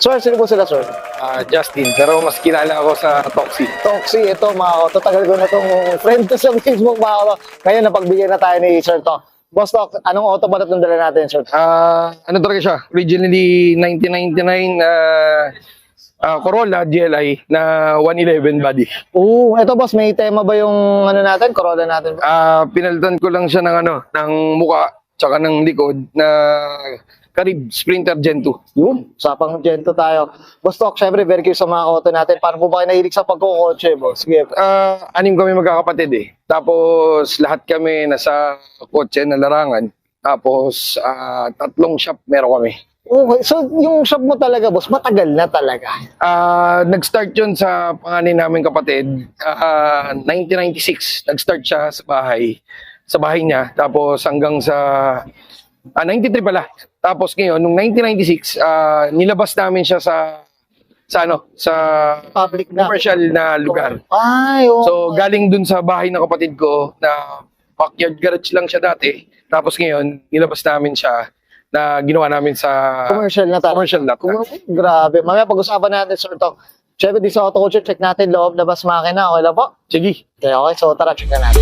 Sir, sino po sila, sir? Justin, pero mas kilala ako sa Toxi. Toxi, ito mga auto. Tagal ko na itong friend to sa Facebook mga auto. Ngayon, napagbigyan na tayo ni Sir Tok. Boss Tok, anong auto ba itong dala natin, Sir? Ano talaga siya? Originally 1999 Corolla GLI na 111 body. Ito boss, may tema ba yung ano natin, Corolla natin? Pinalitan ko lang siya ng ng muka tsaka ng likod na Carib Sprinter Gen 2. Yun, usapang gento tayo. Boss Tok, syempre, very curious sa mga auto natin. Paano po ba kayo nahilig sa pagkukotse, boss? Sige. Anim kami magkakapatid eh. Tapos lahat kami nasa kotse na larangan. Tapos 3 shop meron kami. Okay, so yung shop mo talaga, boss, matagal na talaga. Nag-start yun sa panganay namin kapatid. 1996, nag-start siya sa bahay niya. Tapos hanggang sa 93 pala. Tapos ngayon, nung 1996, nilabas namin siya sa Public na. commercial na lugar. Ay, okay. So galing dun sa bahay ng kapatid ko na backyard garage lang siya dati. Tapos ngayon, nilabas namin siya na ginawa namin sa Commercial na talaga. commercial lot. Grabe. Mamaya pag-usapan natin, Sir Tok. Siyempre, di sa auto culture, check natin loob, labas, makina. Okay lang po? Sige. Okay. So, tara, check na natin.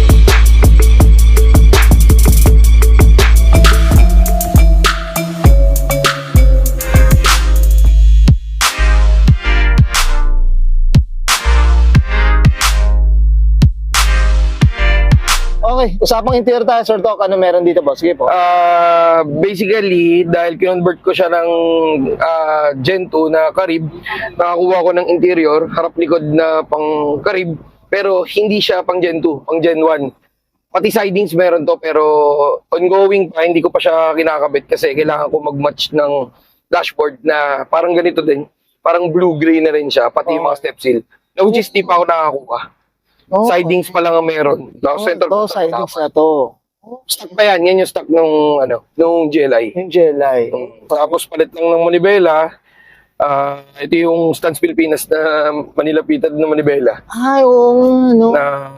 Okay, usapang interior tayo, Sir Tok. Ano meron dito, boss? Sige po. Basically, dahil kinonvert ko siya ng Gen 2 na Carib, nakakuha ko ng interior, harap likod na pang Carib, pero hindi siya pang Gen 2, pang Gen 1. Pati sidings meron to, pero ongoing pa, hindi ko pa siya kinakabit kasi kailangan ko mag-match ng dashboard na parang ganito din. Parang blue-gray na rin siya, pati yung mga step seal. Na which is di pa ako nakakuha. Sidings pa lang ang meron. Center to, sidings na to. Stock pa yan. Yan yung stock nung GLI. Yung jelly. Tapos palit lang ng manibela. Ito yung Stance Pilipinas na manilapitad na manibela. Ay, oo, no. Na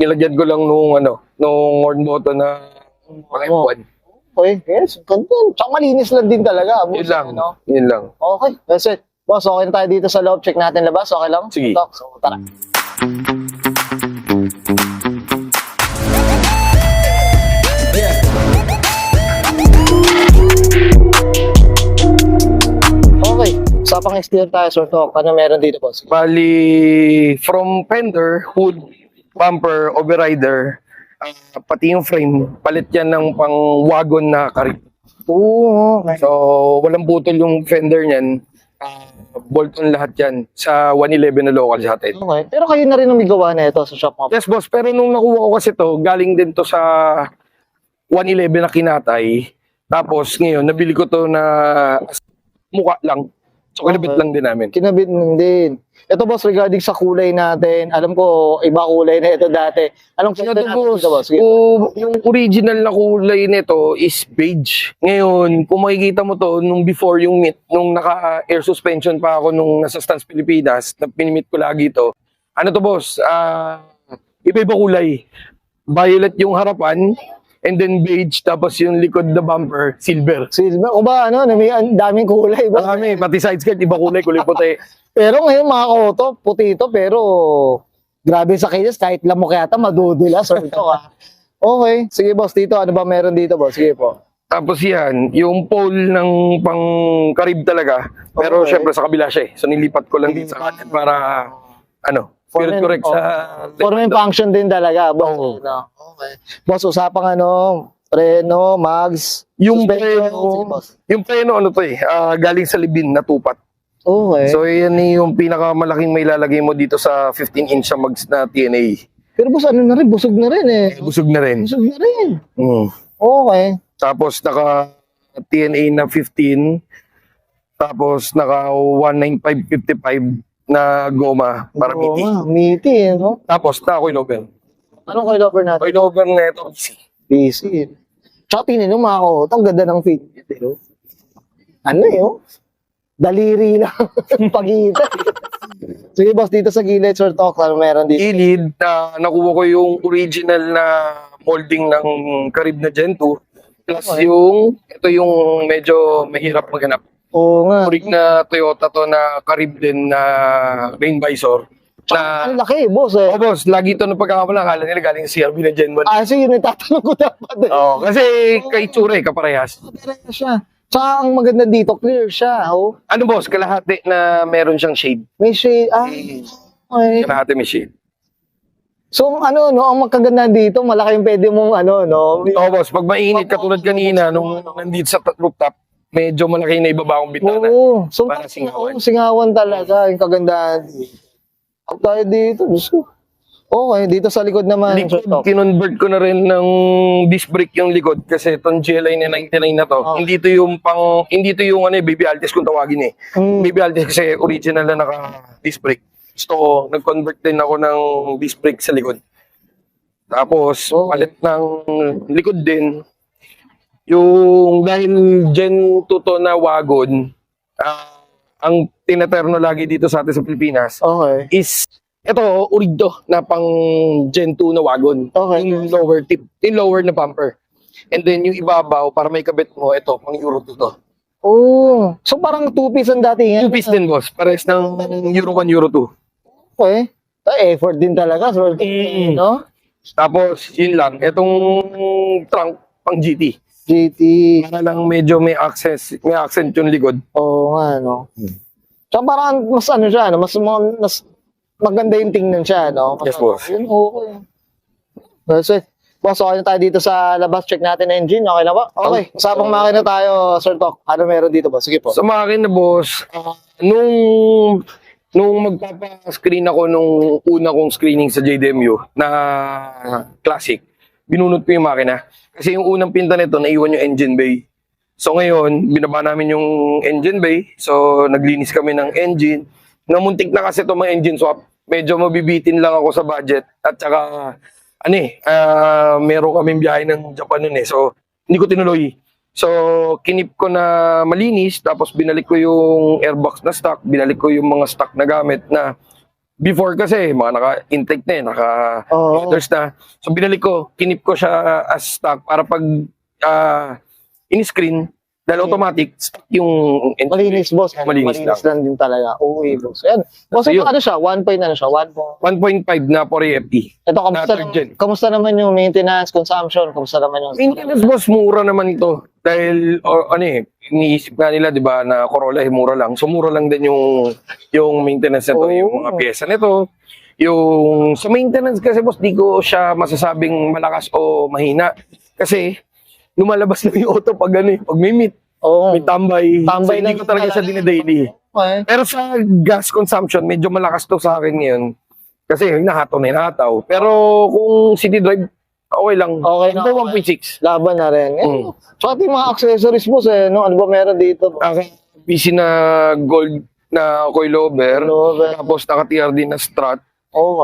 nilagyan ko lang nung horn button na pang F1. Okay, yes. Ganda. Tsaka malinis lang din talaga. Boss, Yun lang. ano? Yun lang. Okay, that's it. Boss, okay na tayo dito sa loob. Check natin labas. Okay lang? Sige. Tok, so, tara. Okay, usapang exterior tayo, Sir Tok. Ano meron dito, boss? Bali, from fender, hood, bumper, overrider, pati yung frame, palit yan ng pang wagon na Carib. Okay. So, walang putol yung fender niyan. Bolt-on lahat yan sa 111 na local sa atin. Okay. Pero kayo na rin ang may gawa na ito sa shop mo. Yes, boss. Pero nung nakuha ko kasi to, galing din to sa 111 na kinatay. Tapos ngayon, nabili ko to na mukha lang. So, kinabit Okay. lang din namin. Kinabit din. Ito, boss, regarding sa kulay natin, alam ko, iba kulay na ito dati. Anong kulay natin dito, boss? Sige. Yung original na kulay nito is beige. Ngayon, kung makikita mo to, nung before yung meet, nung naka-air suspension pa ako nung nasa Stance Pilipinas, na pinimit ko lagi to. Ano to, boss? Iba-iba kulay. Violet yung harapan, and then beige, tapos yung likod na bumper, silver. Silver. O ba, ano, may ang daming kulay, boss. Marami, pati side skirt, iba kulay puti. Pero ngayon, mga auto, puti ito, pero grabe sa kilos, kahit lang mo kaya ito, madudula, Sir Tok, ah. Okay. Sige, boss, dito, ano ba meron dito, boss? Sige po. Tapos yan, yung pole ng pang Carib talaga. Pero Okay. syempre sa kabila siya eh. So nilipat ko lang dito sa kanan para spirit correct sa For main function din talaga, boss. Oo. No? Okay. Boss, usapang preno, mags, yung suspension. Sige, preno, boss. yung preno galing sa libin na tupat. Okay. So yan yung pinakamalaking may lalagay mo dito sa 15-inch sa mags na TNA. Pero boss, ano na rin, busog na rin eh. Busog na rin. Busog na rin. Mm. Okay. Tapos naka TNA na 15. Tapos naka 19555 na goma para miti. Miti, no? Tapos na coilover. Anong coilover natin? Coilover na ito. Busy. Tsaka tingnan nyo mga auto, ang ganda ng fit. Ano yun? Daliri lang pagitan. Sige, boss, dito sa gilid, Sir Tok, ano meron dito? Gilid, nakuha ko yung original na molding ng Carib na Gen 2. Plus Okay. ito yung medyo mahirap maghanap. Oo nga. Rig na Toyota to na Carib din na rain visor. Na, Ang laki, boss eh. oh boss, lagi to nung pagkakamala, akala nila galing sa CRV na Gen 1. So yun yung tatanong ko dapat eh. Oo, kasi kay Tsura kaparehas. Pero siya. Tsaka ang maganda dito, clear siya. Oh. Ano boss, kalahati na meron siyang shade. May shade. Okay. Kalahati may shade. So ano, no, ang magkaganda dito, malaki yung pwede mong ano, no. Oo boss, pag mainit katulad kanina, nung nandito sa rooftop, medyo malaki na ibaba akong bintana. Oo. So, Para singawan. singawan talaga, yung kagandahan. Pag tayo dito, Diyos ko. Okay, dito sa likod naman. Likod, kinonvert ko na rin ng disc brake yung likod kasi itong GLI na 99 na to. Oh. Hindi to yung ano, Baby Altis kung tawagin eh. Baby Altis kasi original na naka disc brake. So, nag-convert din ako ng disc brake sa likod. Tapos, palit ng likod din. Yung dahil Gen 2 to na wagon, ang tinaterno lagi dito sa atin sa Pilipinas Okay. is ito, urig to na pang Gen 2 na wagon. Okay. Yung lower tip, yung lower na bumper. And then yung ibabaw, para may kabit mo, ito, pang Euro 2 to. Oh, so parang two-piece ang dating. Yung piece din, boss. Pares ng Euro 1, Euro 2. Okay. Effort din talaga. So, no? Tapos, yun lang. Itong trunk, pang GT. GT. Para lang medyo may accent yung likod. Oo nga, no? So parang mas ano siya, no? Mas maganda yung tingnan siya, no? Mas, Yes, boss. Yun, okay. So, boss, okay na tayo dito sa labas. Check natin ang engine. Okay na ba? Okay. Usapang makina tayo, Sir Tok. Ano meron dito ba? Sige po. Sa makina, boss, nung magpapa-screen ako nung una kong screening sa JDMU na classic, binunot ko yung makina. Kasi yung unang pinta nito, naiwan yung engine bay. So ngayon, binaba namin yung engine bay. So naglinis kami ng engine. Namuntik na kasi ito mga engine swap. Medyo mabibitin lang ako sa budget. At saka, meron kaming biyahe ng Japan nun eh. So, hindi ko tinuloy. So, kinip ko na malinis. Tapos binalik ko yung airbox na stock. Binalik ko yung mga stock na gamit na before kasi, mga naka-intake na eh, naka-motors na. So, binalik ko, kinip ko siya as stock para pag in-screen, dahil automatic, stock yung Malinis, boss. Malinis lang din talaga. Okay, boss. Ayan. Boss, ito yun. ano siya? 1 point ano siya? 1.5 na 4FT. Ito, kamusta, Na third gen. kamusta naman yung maintenance, consumption? Kamusta naman yung... Maintenance, boss, mura naman ito. Dahil, iniisip nga nila, di ba, na Corolla, mura lang. So, mura lang din yung maintenance nito, yung mga pyesa nito. Yung, sa maintenance kasi, boss, di ko siya masasabing malakas o mahina. Kasi, lumalabas na yung auto pag pag may meet. May tambay. So, Tambay hindi lang ko talaga siya dinadaily. Okay. Pero sa gas consumption, medyo malakas to sa akin ngayon. Kasi hinahataw na hinahataw. Pero kung city drive, okay lang. Okay na. Ito 1.6. Laban na rin. So, yung mga accessories, boss, no? Ano ba meron dito? PC na gold na coilover. Tapos naka-TRD na strut.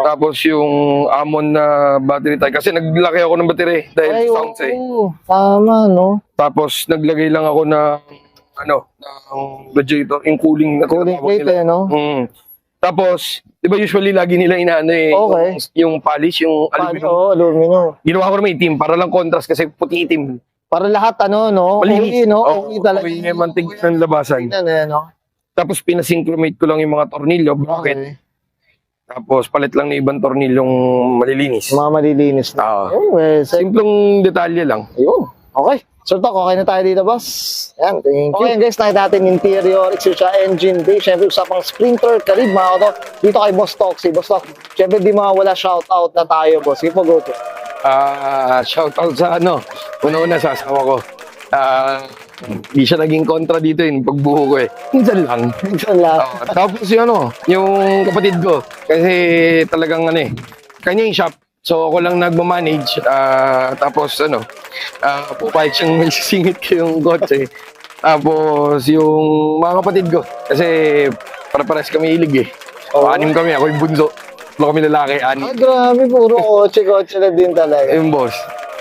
Tapos yung Amon na battery type. Kasi naglaki ako ng battery dahil sa sounds eh. Tama, no? Tapos naglagay lang ako ng ng radiator, yung cooling na Cooling tinatawag plate, no? Tapos, di ba usually lagi nila inaano yung polish, yung aluminum. Aluminum. Ginawa ko naman itim para lang contrast kasi puti itim. Para lahat, no? Malinis. no? Talaga. Okay, mantig ng labasan. No? Tapos pinasynchromate ko lang yung mga tornilyo, bracket. Okay. Tapos palit lang ng ibang tornilyong malilinis. Mga malilinis na. Simpleng detalye lang. Ayun. Okay. Sir Tok, okay na tayo dito, boss. Ayan, thank you. Okay, guys, nakita natin interior, exterior, engine bay. Siyempre, usapang Sprinter, Carib, mga auto. Dito kay Boss Tok. Si Boss Tok, siyempre, di mawala shoutout na tayo, boss. Sige po, go to. Shoutout sa una-una sa asawa ko. Di siya naging kontra dito yung pagbuho ko eh. Minsan lang. Tapos yung kapatid ko. Kasi talagang kanya yung shop. So ako lang nagmamanage. Tapos pupahit siyang magsisingit ko yung kotse. Tapos yung mga kapatid ko. Kasi para-pares kami hilig eh. Anim kami, ako yung bunso. Wala kami lalaki, anim. Grabe, puro kotse na din talaga. Yung boss.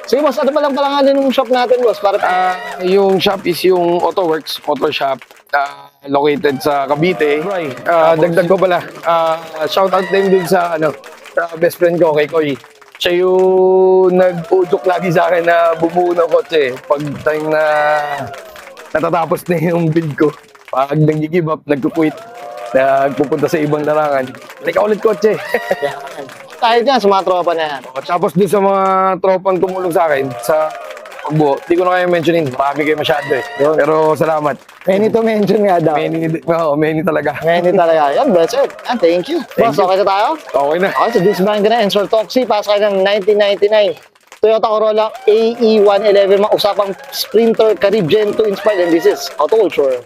Sige, boss, ano pa lang palangalan ng shop natin, boss? Yung shop is yung AutoWorks Motor Shop, located sa Cavite. Dagdag ko pala, shoutout din dun sa sa best friend ko, kay Koy. Siya yung nag-udyok lagi sa akin na bumuo ng kotse. Pag time na natatapos na yung build ko. Pag nag-give up, nagkukwit, nagpupunta sa ibang larangan, ikaw ulit kotse. Kahit yan, sa mga tropa na yan. Tapos dun sa mga tropang tumulong sa akin, sa pagbuo, di ko na kayo mentionin, marami kayo masyado eh. Pero salamat. Many to mention nga daw. Many talaga. Many talaga. Yan, that's it. Thank you. Boss, you. okay na tayo? Okay na. Okay, so this bang na Ensor Toxi, pasok kayo ng 1999. Toyota Corolla AE111, usapang Sprinter Carib Gen 2 inspired, and this is Auto Culture.